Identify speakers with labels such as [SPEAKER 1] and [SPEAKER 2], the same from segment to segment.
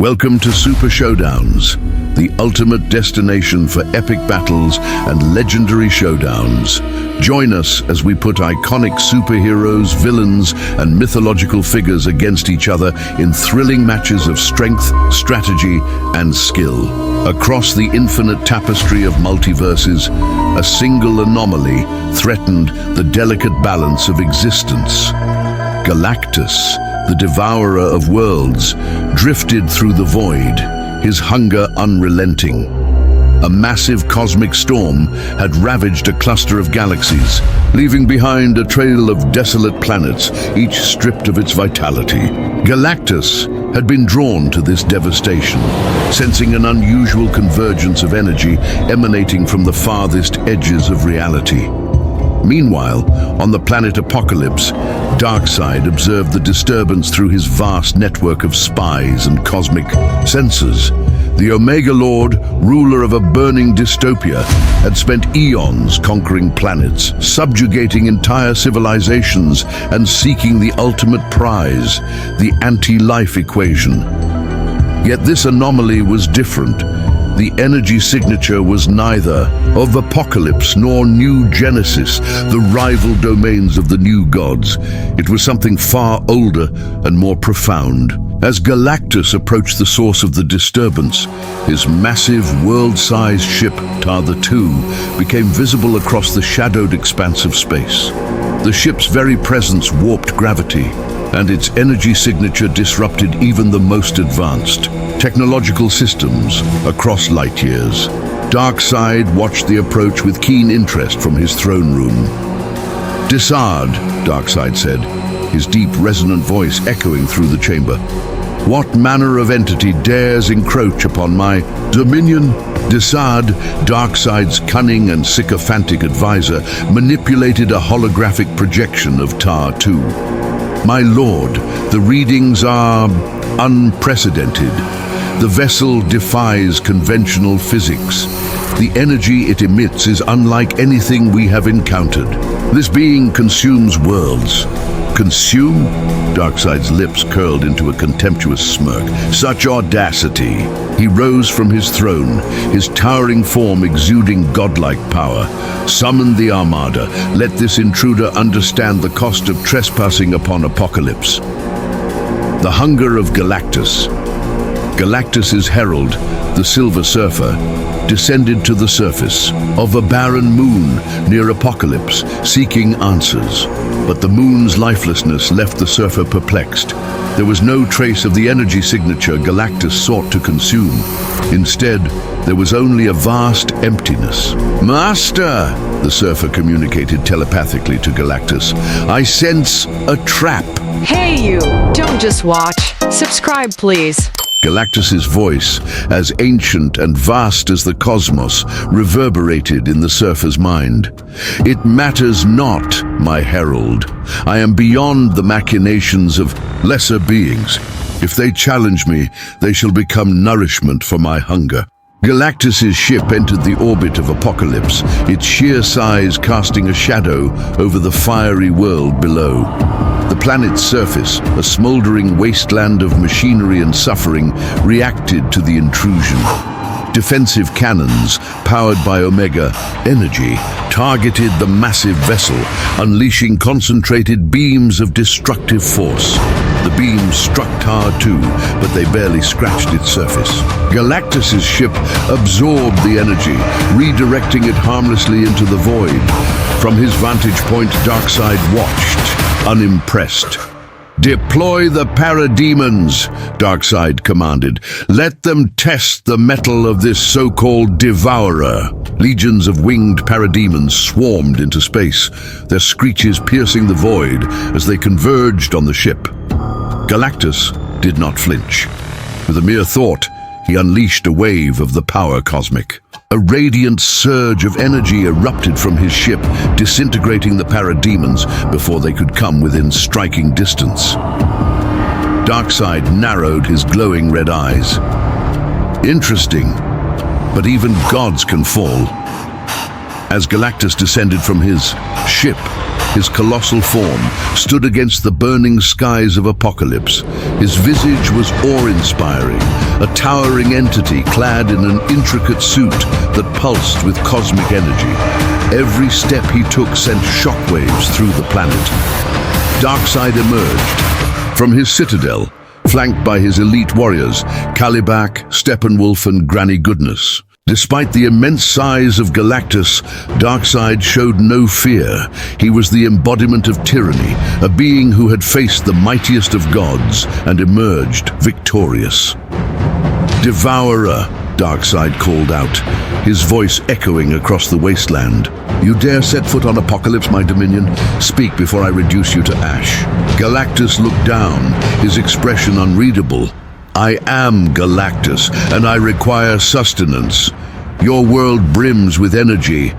[SPEAKER 1] Welcome to Super Showdowns, the ultimate destination for epic battles and legendary showdowns. Join us as we put iconic superheroes, villains, and mythological figures against each other in thrilling matches of strength, strategy, and skill. Across the infinite tapestry of multiverses, a single anomaly threatened the delicate balance of existence. Galactus, the Devourer of Worlds, drifted through the void, his hunger unrelenting. A massive cosmic storm had ravaged a cluster of galaxies, leaving behind a trail of desolate planets, each stripped of its vitality. Galactus had been drawn to this devastation, sensing an unusual convergence of energy emanating from the farthest edges of reality. Meanwhile, on the planet Apokolips, Darkseid observed the disturbance through his vast network of spies and cosmic sensors. The Omega Lord, ruler of a burning dystopia, had spent eons conquering planets, subjugating entire civilizations, and seeking the ultimate prize, the anti-life equation. Yet this anomaly was different. The energy signature was neither of Apokolips nor New Genesis, the rival domains of the new gods. It was something far older and more profound. As Galactus approached the source of the disturbance, his massive world-sized ship, Tar the II, became visible across the shadowed expanse of space. The ship's very presence warped gravity, and its energy signature disrupted even the most advanced technological systems across light years. Darkseid watched the approach with keen interest from his throne room. "Desaad," Darkseid said, his deep, resonant voice echoing through the chamber. "What manner of entity dares encroach upon my dominion?" Desaad, Darkseid's cunning and sycophantic advisor, manipulated a holographic projection of Tar II. "My lord, the readings are unprecedented. The vessel defies conventional physics. The energy it emits is unlike anything we have encountered. This being consumes worlds." "Consume?" Darkseid's lips curled into a contemptuous smirk. "Such audacity!" He rose from his throne, his towering form exuding godlike power. "Summon the Armada. Let this intruder understand the cost of trespassing upon Apokolips." The hunger of Galactus. Galactus's herald, the Silver Surfer, descended to the surface of a barren moon near Apokolips, seeking answers. But the moon's lifelessness left the surfer perplexed. There was no trace of the energy signature Galactus sought to consume. Instead, there was only a vast emptiness. "Master," the surfer communicated telepathically to Galactus, "I sense a trap."
[SPEAKER 2] Hey you, don't just watch. Subscribe please.
[SPEAKER 1] Galactus's voice, as ancient and vast as the cosmos, reverberated in the surfer's mind. "It matters not, my herald. I am beyond the machinations of lesser beings. If they challenge me, they shall become nourishment for my hunger." Galactus's ship entered the orbit of Apokolips, its sheer size casting a shadow over the fiery world below. The planet's surface, a smoldering wasteland of machinery and suffering, reacted to the intrusion. Defensive cannons, powered by Omega energy, targeted the massive vessel, unleashing concentrated beams of destructive force. The beams struck Tar II, but they barely scratched its surface. Galactus's ship absorbed the energy, redirecting it harmlessly into the void. From his vantage point, Darkseid watched, unimpressed. "Deploy the parademons," Darkseid commanded. "Let them test the mettle of this so-called devourer." Legions of winged parademons swarmed into space, their screeches piercing the void as they converged on the ship. Galactus did not flinch. With a mere thought, he unleashed a wave of the power cosmic. A radiant surge of energy erupted from his ship, disintegrating the parademons before they could come within striking distance. Darkseid narrowed his glowing red eyes. "Interesting, but even gods can fall." As Galactus descended from his ship, his colossal form, stood against the burning skies of Apokolips. His visage was awe-inspiring, a towering entity clad in an intricate suit that pulsed with cosmic energy. Every step he took sent shockwaves through the planet. Darkseid emerged from his citadel, flanked by his elite warriors, Kalibak, Steppenwolf, and Granny Goodness. Despite the immense size of Galactus, Darkseid showed no fear. He was the embodiment of tyranny, a being who had faced the mightiest of gods and emerged victorious. "Devourer," Darkseid called out, his voice echoing across the wasteland. "You dare set foot on Apokolips, my dominion? Speak before I reduce you to ash." Galactus looked down, his expression unreadable. "I am Galactus, and I require sustenance. Your world brims with energy.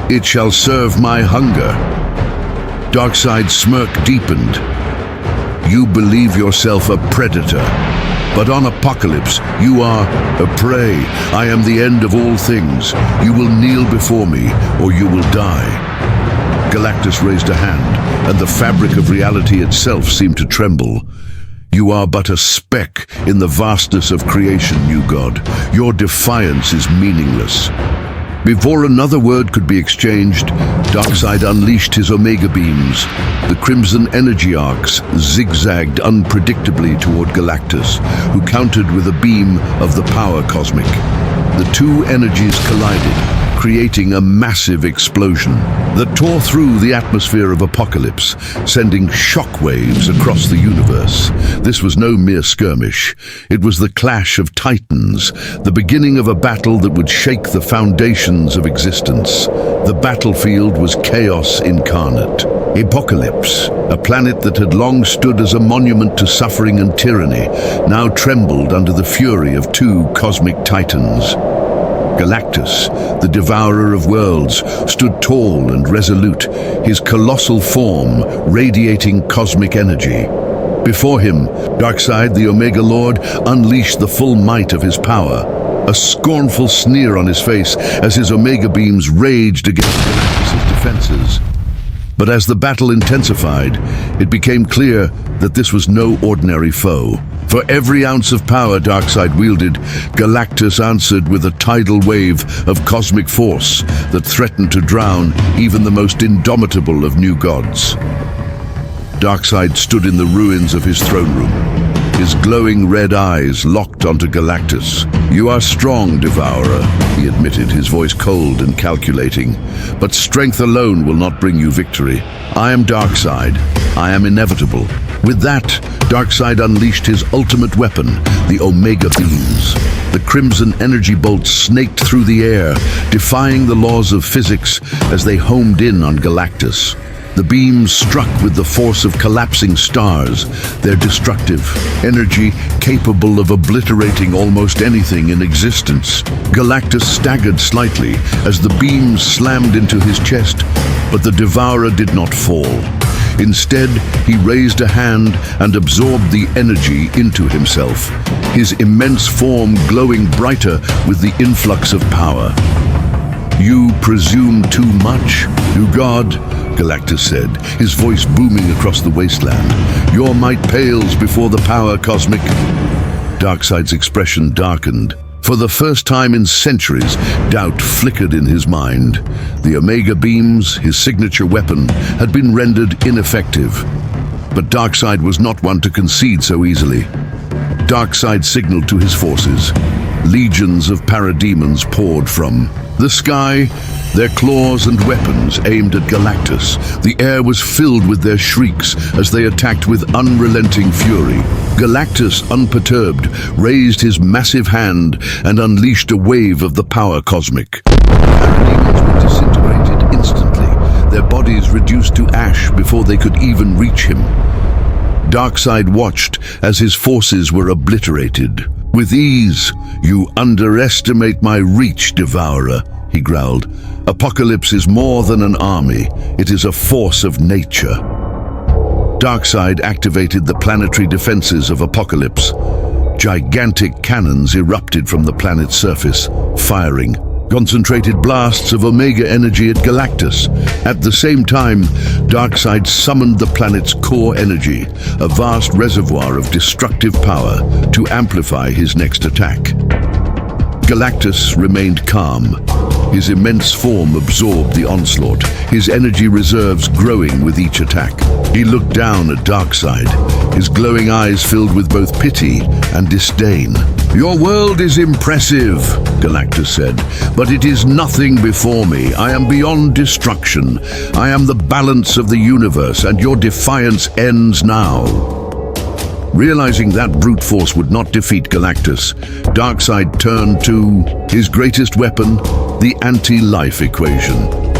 [SPEAKER 1] It shall serve my hunger." Darkseid's smirk deepened. "You believe yourself a predator, but on Apokolips you are a prey. I am the end of all things. You will kneel before me, or you will die." Galactus raised a hand, and the fabric of reality itself seemed to tremble. "You are but a speck in the vastness of creation, new god. Your defiance is meaningless." Before another word could be exchanged, Darkseid unleashed his Omega beams. The crimson energy arcs zigzagged unpredictably toward Galactus, who countered with a beam of the power cosmic. The two energies collided, creating a massive explosion that tore through the atmosphere of Apokolips, sending shockwaves across the universe. This was no mere skirmish. It was the clash of titans, the beginning of a battle that would shake the foundations of existence. The battlefield was chaos incarnate. Apokolips, a planet that had long stood as a monument to suffering and tyranny, now trembled under the fury of two cosmic titans. Galactus, the Devourer of Worlds, stood tall and resolute, his colossal form radiating cosmic energy. Before him, Darkseid, the Omega Lord, unleashed the full might of his power, a scornful sneer on his face as his Omega beams raged against Galactus' defenses. But as the battle intensified, it became clear that this was no ordinary foe. For every ounce of power Darkseid wielded, Galactus answered with a tidal wave of cosmic force that threatened to drown even the most indomitable of new gods. Darkseid stood in the ruins of his throne room, his glowing red eyes locked onto Galactus. "You are strong, Devourer," he admitted, his voice cold and calculating. "But strength alone will not bring you victory. I am Darkseid. I am inevitable." With that, Darkseid unleashed his ultimate weapon, the Omega beams. The crimson energy bolts snaked through the air, defying the laws of physics as they homed in on Galactus. The beams struck with the force of collapsing stars, their destructive energy capable of obliterating almost anything in existence. Galactus staggered slightly as the beams slammed into his chest, but the Devourer did not fall. Instead, he raised a hand and absorbed the energy into himself, his immense form glowing brighter with the influx of power. "You presume too much, new god," Galactus said, his voice booming across the wasteland. "Your might pales before the power cosmic." Darkseid's expression darkened. For the first time in centuries, doubt flickered in his mind. The Omega beams, his signature weapon, had been rendered ineffective. But Darkseid was not one to concede so easily. Darkseid signaled to his forces. Legions of parademons poured from the sky, their claws and weapons aimed at Galactus. The air was filled with their shrieks as they attacked with unrelenting fury. Galactus, unperturbed, raised his massive hand and unleashed a wave of the power cosmic. Parademons were disintegrated instantly, their bodies reduced to ash before they could even reach him. Darkseid watched as his forces were obliterated. "With ease, you underestimate my reach, Devourer," he growled. "Apokolips is more than an army. It is a force of nature." Darkseid activated the planetary defenses of Apokolips. Gigantic cannons erupted from the planet's surface, firing. concentrated blasts of Omega energy at Galactus. At the same time, Darkseid summoned the planet's core energy, a vast reservoir of destructive power, to amplify his next attack. Galactus remained calm. His immense form absorbed the onslaught, his energy reserves growing with each attack. He looked down at Darkseid, his glowing eyes filled with both pity and disdain. "Your world is impressive," Galactus said, "but it is nothing before me. I am beyond destruction. I am the balance of the universe, and your defiance ends now." Realizing that brute force would not defeat Galactus, Darkseid turned to his greatest weapon, the anti-life equation.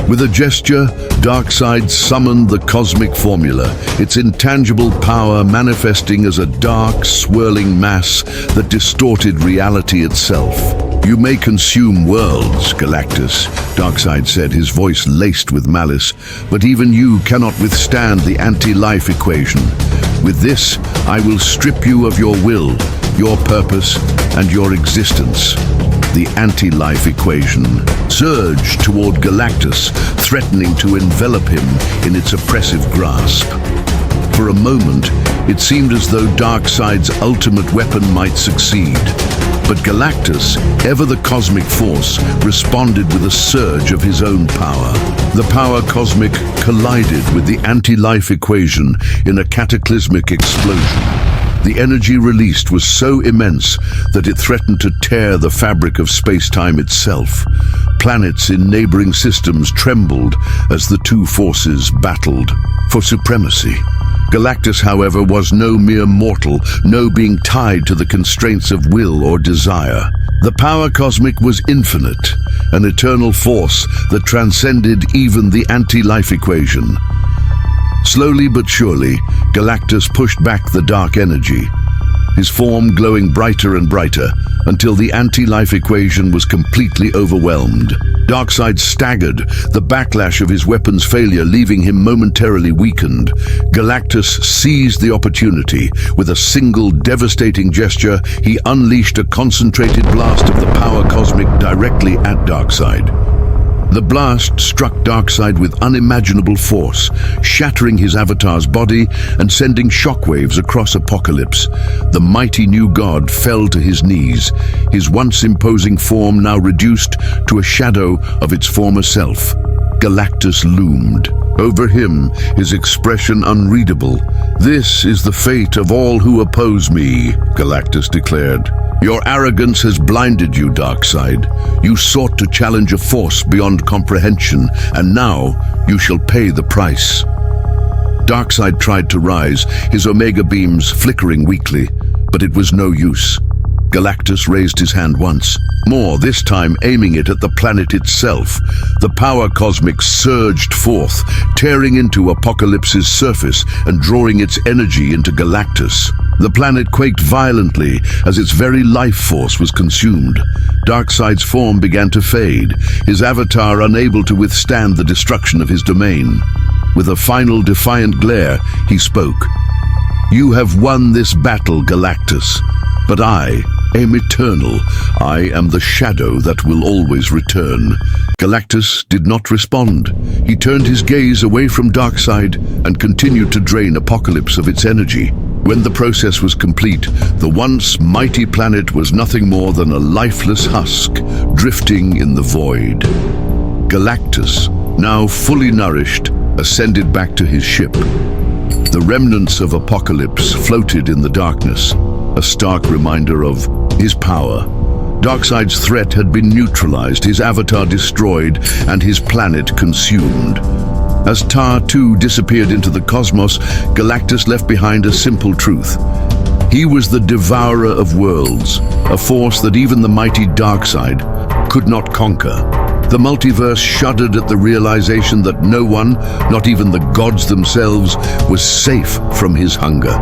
[SPEAKER 1] With a gesture, Darkseid summoned the cosmic formula, its intangible power manifesting as a dark, swirling mass that distorted reality itself. "You may consume worlds, Galactus," Darkseid said, his voice laced with malice, "but even you cannot withstand the anti-life equation. With this, I will strip you of your will, your purpose, and your existence." The anti-life equation surged toward Galactus, threatening to envelop him in its oppressive grasp. For a moment, it seemed as though Darkseid's ultimate weapon might succeed. But Galactus, ever the cosmic force, responded with a surge of his own power. The power cosmic collided with the anti-life equation in a cataclysmic explosion. The energy released was so immense that it threatened to tear the fabric of space-time itself. Planets in neighboring systems trembled as the two forces battled for supremacy. Galactus, however, was no mere mortal, no being tied to the constraints of will or desire. The power cosmic was infinite, an eternal force that transcended even the anti-life equation. Slowly but surely, Galactus pushed back the dark energy, his form glowing brighter and brighter until the anti-life equation was completely overwhelmed. Darkseid staggered, the backlash of his weapon's failure leaving him momentarily weakened. Galactus seized the opportunity. With a single devastating gesture, he unleashed a concentrated blast of the power cosmic directly at Darkseid. The blast struck Darkseid with unimaginable force, shattering his avatar's body and sending shockwaves across Apokolips. The mighty new god fell to his knees, his once imposing form now reduced to a shadow of its former self. Galactus loomed. Over him, his expression unreadable. "This is the fate of all who oppose me," Galactus declared. "Your arrogance has blinded you, Darkseid. You sought to challenge a force beyond comprehension, and now you shall pay the price." Darkseid tried to rise, his Omega beams flickering weakly, but it was no use. Galactus raised his hand once more, this time aiming it at the planet itself. The power cosmic surged forth, tearing into Apokolips's surface and drawing its energy into Galactus. The planet quaked violently as its very life force was consumed. Darkseid's form began to fade, his avatar unable to withstand the destruction of his domain. With a final defiant glare, he spoke. "You have won this battle, Galactus, but I am eternal. I am the shadow that will always return." Galactus did not respond. He turned his gaze away from Darkseid and continued to drain Apokolips of its energy. When the process was complete, the once mighty planet was nothing more than a lifeless husk drifting in the void. Galactus, now fully nourished, ascended back to his ship. The remnants of Apokolips floated in the darkness, a stark reminder of his power. Darkseid's threat had been neutralized, his avatar destroyed, and his planet consumed. As Tar too disappeared into the cosmos, Galactus left behind a simple truth. He was the Devourer of Worlds, a force that even the mighty Darkseid could not conquer. The multiverse shuddered at the realization that no one, not even the gods themselves, was safe from his hunger.